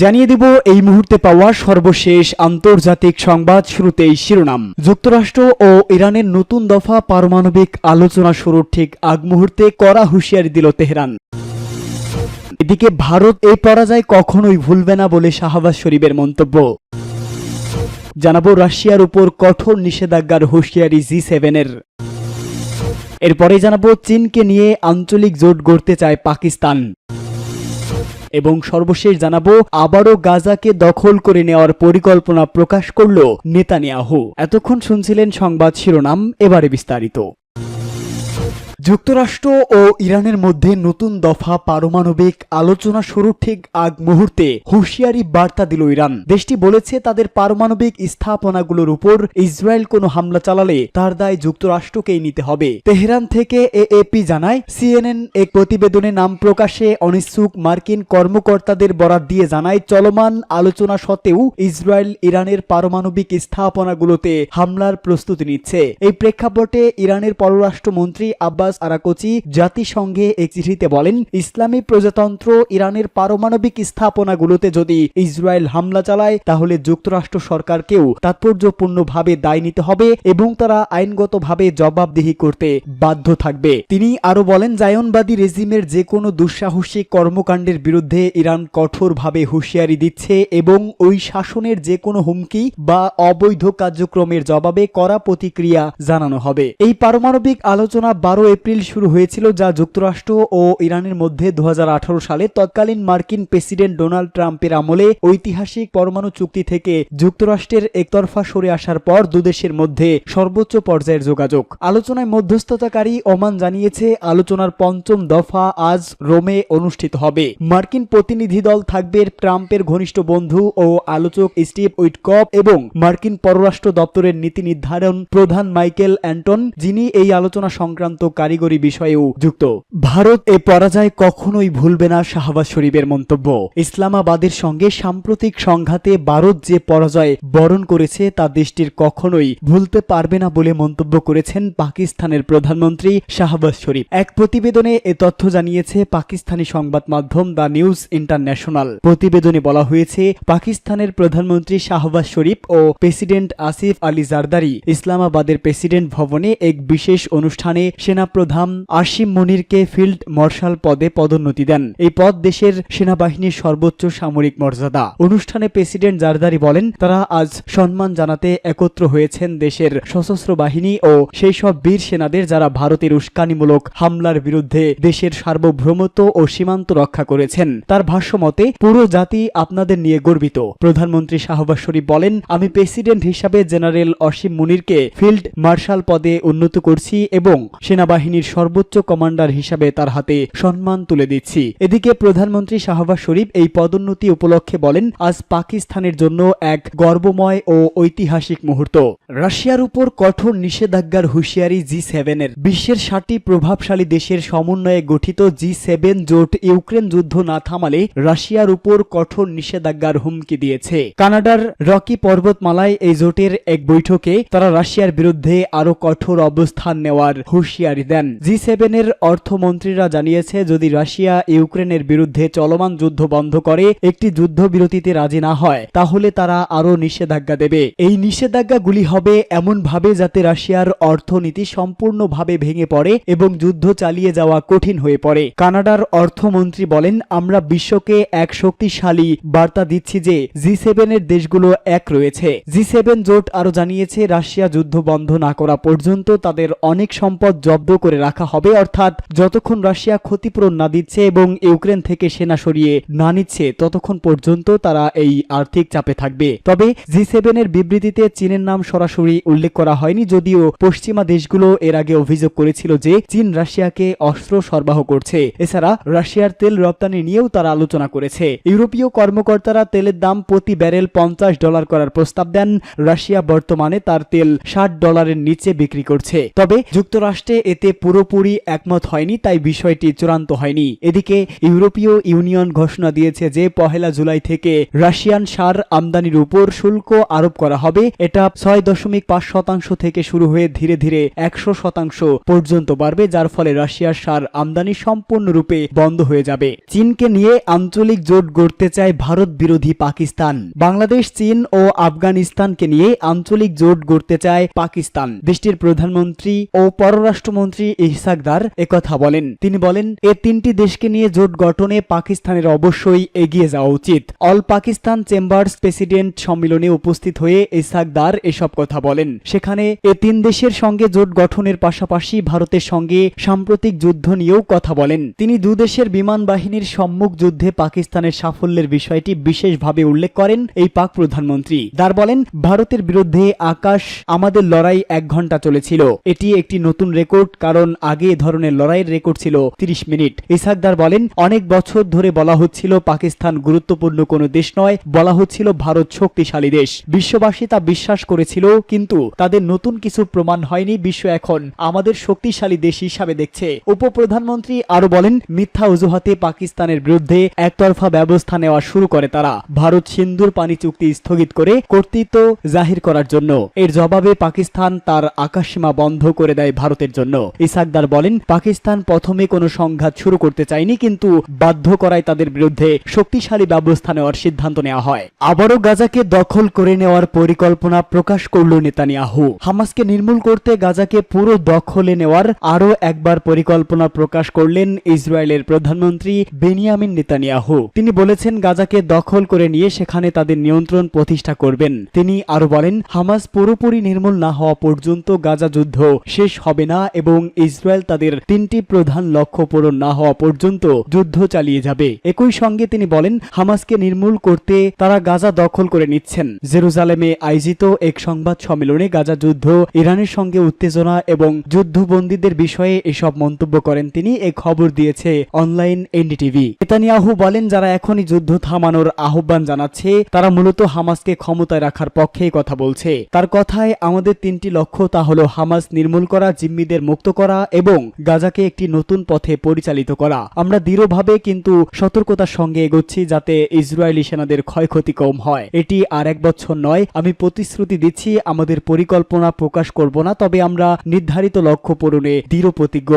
জানিয়ে দিব এই মুহূর্তে পাওয়া সর্বশেষ আন্তর্জাতিক সংবাদ। শুরুতেই শিরোনাম। যুক্তরাষ্ট্র ও ইরানের নতুন দফা পারমাণবিক আলোচনা শুরুর ঠিক আগ মুহূর্তে কড়া হুঁশিয়ারি দিল তেহরান। এদিকে ভারত এই পরাজয় কখনোই ভুলবে না বলে শাহবাজ শরীফের মন্তব্য। জানাবো রাশিয়ার উপর কঠোর নিষেধাজ্ঞার হুঁশিয়ারি জি7-এর। এরপরে জানাবো চীনকে নিয়ে আঞ্চলিক জোট গড়তে চায় পাকিস্তান। এবং সর্বশেষ জানাবো আবারও গাজাকে দখল করে নেওয়ার পরিকল্পনা প্রকাশ করল নেতানিয়াহু। এতক্ষণ শুনছিলেন সংবাদ শিরোনাম, এবারে বিস্তারিত। যুক্তরাষ্ট্র ও ইরানের মধ্যে নতুন দফা পারমাণবিক আলোচনা শুরুর ঠিক আগ মুহূর্তে হুঁশিয়ারি বার্তা দিল ইরান। দেশটি বলেছে তাদের পারমাণবিক স্থাপনাগুলোর উপর ইসরায়েল কোনো হামলা চালালে তার দায় যুক্তরাষ্ট্রকেই নিতে হবে। তেহরান থেকে এএপি জানায়, সিএনএন এক প্রতিবেদনে নাম প্রকাশে অনিচ্ছুক মার্কিন কর্মকর্তাদের বরাত দিয়ে জানায়, চলমান আলোচনা সত্ত্বেও ইসরায়েল ইরানের পারমাণবিক স্থাপনাগুলোতে হামলার প্রস্তুতি নিচ্ছে। এই প্রেক্ষাপটে ইরানের পররাষ্ট্রমন্ত্রী আব্বাস আরাকচি জাতিসংঘে এক চিঠিতে বলেন, ইসলামী প্রজাতন্ত্র ইরানের পারমাণবিক স্থাপনাগুলোতে যদি ইসরায়েল হামলা চালায় তাহলে যুক্তরাষ্ট্র সরকারকেও তাৎপর্যপূর্ণভাবে দায় নিতে হবে এবং তারা আইনগতভাবে জবাবদিহি করতে বাধ্য থাকবে। তিনি আরো বলেন, জায়নবাদী রেজিমের যে কোনো দুঃসাহসিক কর্মকাণ্ডের বিরুদ্ধে ইরান কঠোরভাবে হুঁশিয়ারি দিচ্ছে এবং ওই শাসনের যে কোনো হুমকি বা অবৈধ কার্যক্রমের জবাবে কড়া প্রতিক্রিয়া জানানো হবে। এই পারমাণবিক আলোচনা 12 এপ্রিল শুরু হয়েছিল, যা যুক্তরাষ্ট্র ও ইরানের মধ্যে 2018 সালে তৎকালীন মার্কিন প্রেসিডেন্ট ডোনাল্ড ট্রাম্পের আমলে ঐতিহাসিক পরমাণু চুক্তি থেকে যুক্তরাষ্ট্রের একতরফা সরে আসার পর দুদেশের মধ্যে সর্বোচ্চ পর্যায়ের যোগাযোগ। আলোচনায় মধ্যস্থতাকারী ওমান জানিয়েছে, আলোচনার পঞ্চম দফা আজ রোমে অনুষ্ঠিত হবে। মার্কিন প্রতিনিধি দল থাকবে ট্রাম্পের ঘনিষ্ঠ বন্ধু ও আলোচক স্টিভ উইটকফ এবং মার্কিন পররাষ্ট্র দপ্তরের নীতি নির্ধারণ প্রধান মাইকেল অ্যান্টন, যিনি এই আলোচনা সংক্রান্ত কারিগরি বিষয়েও যুক্ত। ভারত এ পরাজয় কখনোই ভুলবে না, শাহবাজ শরীফের মন্তব্য। ইসলামাবাদের সঙ্গে সাম্প্রতিক সংঘাতে ভারত যে পরাজয় বরণ করেছে তা দেশটির কখনোই ভুলতে পারবে না বলে মন্তব্য করেছেন পাকিস্তানের প্রধানমন্ত্রী শাহবাজ শরীফ। এক প্রতিবেদনে এ তথ্য জানিয়েছে পাকিস্তানি সংবাদ মাধ্যম দ্য নিউজ ইন্টারন্যাশনাল। প্রতিবেদনে বলা হয়েছে, পাকিস্তানের প্রধানমন্ত্রী শাহবাজ শরীফ ও প্রেসিডেন্ট আসিফ আলী জারদারি ইসলামাবাদের প্রেসিডেন্ট ভবনে এক বিশেষ অনুষ্ঠানে সেনাপ্রধান আসিম মনিরকে ফিল্ড মার্শাল পদে পদোন্নতি দেন। এই পদ দেশের সেনাবাহিনীর সর্বোচ্চ সামরিক মর্যাদা। অনুষ্ঠানে প্রেসিডেন্ট জারদারি বলেন, তারা আজ সম্মান জানাতে একত্র হয়েছেন দেশের সশস্ত্র বাহিনী ও সেই সব বীর সেনাদের যারা ভারতের উস্কানিমূলক হামলার বিরুদ্ধে দেশের সার্বভৌমত্ব ও সীমান্ত রক্ষা করেছেন। তার ভাষ্যমতে, পুরো জাতি আপনাদের নিয়ে গর্বিত। প্রধানমন্ত্রী শাহবাজ শরীফ বলেন, আমি প্রেসিডেন্ট হিসাবে জেনারেল অসীম মুনিরকে ফিল্ড মার্শাল পদে উন্নত করছি এবং সেনাবাহিনীর সর্বোচ্চ কমান্ডার হিসাবে তার হাতে সম্মান তুলে দিচ্ছি। এদিকে প্রধানমন্ত্রী শাহবাজ শরীফ এই পদোন্নতি উপলক্ষে বলেন, আজ পাকিস্তানের জন্য এক গর্বময় ও ঐতিহাসিক মুহূর্ত। রাশিয়ার উপর কঠোর নিষেধাজ্ঞার হুঁশিয়ারি জি7-এর। বিশ্বের 7টি প্রভাবশালী দেশের সমন্বয়ে গঠিত জি7 জোট ইউক্রেন যুদ্ধ না থামালে রাশিয়ার উপর কঠোর নিষেধাজ্ঞার হুমকি দিয়েছে। কানাডার রকি পর্বতমালায় এই জোটের এক বৈঠকে তারা রাশিয়ার বিরুদ্ধে আরো কঠোর অবস্থান নেওয়ার হুঁশিয়ারি দেন। জি7-এর অর্থমন্ত্রীরা জানিয়েছে, যদি রাশিয়া ইউক্রেনের বিরুদ্ধে চলমান যুদ্ধ বন্ধ করে একটি যুদ্ধবিরতিতে রাজি না হয় তাহলে তারা আরো নিষেধাজ্ঞা দেবে। এই নিষেধাজ্ঞাগুলি হবে এমনভাবে যাতে রাশিয়ার অর্থনীতি সম্পূর্ণভাবে ভেঙে পড়ে এবং যুদ্ধ চালিয়ে যাওয়া কঠিন হয়ে পড়ে। কানাডার অর্থমন্ত্রী বলেন, আমরা বিশ্বকে এক শক্তিশালী বার্তা দিচ্ছি যে জি7-এর দেশগুলো এক রয়েছে। জি7 জোট আরো জানিয়েছে, রাশিয়া যুদ্ধ বন্ধ না করা পর্যন্ত তাদের অনেক সম্পদ জব্দ করে রাখা হবে, অর্থাৎ যতক্ষণ রাশিয়া ক্ষতিপূরণ না দিচ্ছে এবং ইউক্রেন থেকে সেনা সরিয়ে না নিচ্ছে ততক্ষণ পর্যন্ত তারা এই আর্থিক চাপে থাকবে। তবে জি7-এর বিবৃতিতে চীনের নাম সরাসরি উল্লেখ করা হয়নি, যদিও পশ্চিমা দেশগুলো এর আগে অভিযোগ করেছিল যে চীন রাশিয়াকে অস্ত্র সরবরাহ করছে। এছাড়া রাশিয়ার তেল রপ্তানি নিয়েও তারা আলোচনা করেছে। ইউরোপীয় কর্মকর্তারা তেলের দাম প্রতি ব্যারেল $50 করার প্রস্তাব দেন। রাশিয়া বর্তমানে তার তেল $60 নিচে বিক্রি করছে। তবে যুক্তরাষ্ট্রে এতে পুরোপুরি একমত হয়নি, তাই বিষয়টি চূড়ান্ত হয়নি। এদিকে ইউরোপীয় ইউনিয়ন ঘোষণা দিয়েছে যে 1 জুলাই থেকে রাশিয়ান সার আমদানির উপর শুল্ক আরোপ করা হবে। এটা 6.5% থেকে শুরু হয়ে ধীরে ধীরে 100% পর্যন্ত বাড়বে, যার ফলে রাশিয়ার সার আমদানি সম্পূর্ণরূপে বন্ধ হয়ে যাবে। চীনকে নিয়ে আঞ্চলিক জোট গড়তে চায় ভারত বিরোধী পাকিস্তান। বাংলাদেশ, চীন ও আফগানিস্তানকে নিয়ে আঞ্চলিক জোট গড়তে চায় পাকিস্তান। দেশটির প্রধানমন্ত্রী ও পররাষ্ট্রমন্ত্রী ইসহাক দার একথা বলেন। তিনি বলেন, এ তিনটি দেশকে নিয়ে জোট গঠনে পাকিস্তানের অবশ্যই এগিয়ে যাওয়া উচিত। অল পাকিস্তান চেম্বার্স প্রেসিডেন্ট সম্মেলনে উপস্থিত হয়ে ইসহাক দার এসব কথা বলেন। সেখানে এ তিন দেশের সঙ্গে জোট গঠনের পাশাপাশি ভারতের সঙ্গে সাম্প্রতিক যুদ্ধ নিয়েও কথা বলেন। তিনি দুদেশের বিমান বাহিনীর সম্মুখ যুদ্ধে পাকিস্তানের সাফল্যের বিষয়টি বিশেষভাবে উল্লেখ করেন এই পাক প্রধানমন্ত্রী। দার বলেন, ভারতের বিরুদ্ধে আকাশ আমাদের লড়াই 1 ঘন্টা চলেছিল। এটি একটি নতুন রেকর্ড, কারণ আগে এ ধরনের লড়াইয়ের রেকর্ড ছিল 30 মিনিট। ইসহাক দার বলেন, অনেক বছর ধরে বলা হচ্ছিল পাকিস্তান গুরুত্বপূর্ণ কোনো দেশ নয়, বলা হচ্ছিল ভারত শক্তিশালী দেশ। বিশ্ববাসী তা বিশ্বাস করেছিল, কিন্তু তাদের নতুন কিছু প্রমাণ হয়নি। বিশ্ব এখন আমাদের শক্তিশালী দেশ হিসাবে দেখছে। উপপ্রধানমন্ত্রী আরো বলেন, মিথ্যা অজুহাতে পাকিস্তানের বিরুদ্ধে একতরফা ব্যবস্থা নেওয়া শুরু করে তারা। ভারত সিন্ধুর পানি চুক্তি স্থগিত করে কর্তৃত্ব জাহির করার জন্য। এর জবাবে পাকিস্তান তার আকাশসীমা বন্ধ করে দেয় ভারতের জন্য। ইসহাক দার বলেন, পাকিস্তান প্রথমে কোনো সংঘাত শুরু করতে চায়নি, কিন্তু বাধ্য করায় তাদের বিরুদ্ধে শক্তিশালী ব্যবস্থা নেওয়ার সিদ্ধান্ত নেওয়া হয়। আবারও গাজাকে দখল করে নেওয়ার পরিকল্পনা প্রকাশ করল নেতানিয়াহু। হামাসকে নির্মূল করতে গাজাকে পুরো দখলে নেওয়ার আরও একবার পরিকল্পনা প্রকাশ করলেন ইসরায়েলের প্রধানমন্ত্রী বেনিয়ামিন নেতানিয়াহু। তিনি বলেছেন, গাজাকে দখল করে নিয়ে সেখানে তাদের নিয়ন্ত্রণ প্রতিষ্ঠা করবেন। তিনি আরো বলেন, হামাস পুরোপুরি নির্মূল না হওয়া পর্যন্ত গাজা যুদ্ধ শেষ হবে না এবং ইসরায়েল তাদের 3টি প্রধান লক্ষ্য পূরণ না হওয়া পর্যন্ত যুদ্ধ চালিয়ে যাবে। একই সঙ্গে তিনি বলেন, হামাসকে নির্মূল করতে তারা গাজা দখল করে নিচ্ছেন। জেরুজালেমে আয়োজিত এক সংবাদ সম্মেলনে গাজা যুদ্ধ, ইরানের সঙ্গে উত্তেজনা এবং যুদ্ধবন্দীদের বিষয়ে এসব মন্তব্য করেন তিনি। এই খবর দিয়েছে অনলাইন এনডিটিভি। নেতানিয়াহু বলেন, যারা এখনই যুদ্ধ থামানোর আহ্বান জানাচ্ছে তারা মূলত হামাসকে ক্ষমতায় রাখার পক্ষেই কথা বলছে। তার কথায় আমাদের 3টি লক্ষ্য, তা হলো হামাস নির্মূল করা, জিম্মিদের মুক্ত করা এবং গাজাকে একটি নতুন পথে পরিচালিত করা। আমরা দৃঢ়ভাবে কিন্তু সতর্কতার সঙ্গে এগোচ্ছি যাতে ইসরায়েলি সেনাদের ক্ষয়ক্ষতি কম হয়। এটি আর 1 বছর নয়। আমি প্রতিশ্রুতি দিচ্ছি, আমাদের পরিকল্পনা প্রকাশ করব না, তবে আমরা নির্ধারিত লক্ষ্য পূরণে দৃঢ় প্রতিজ্ঞ।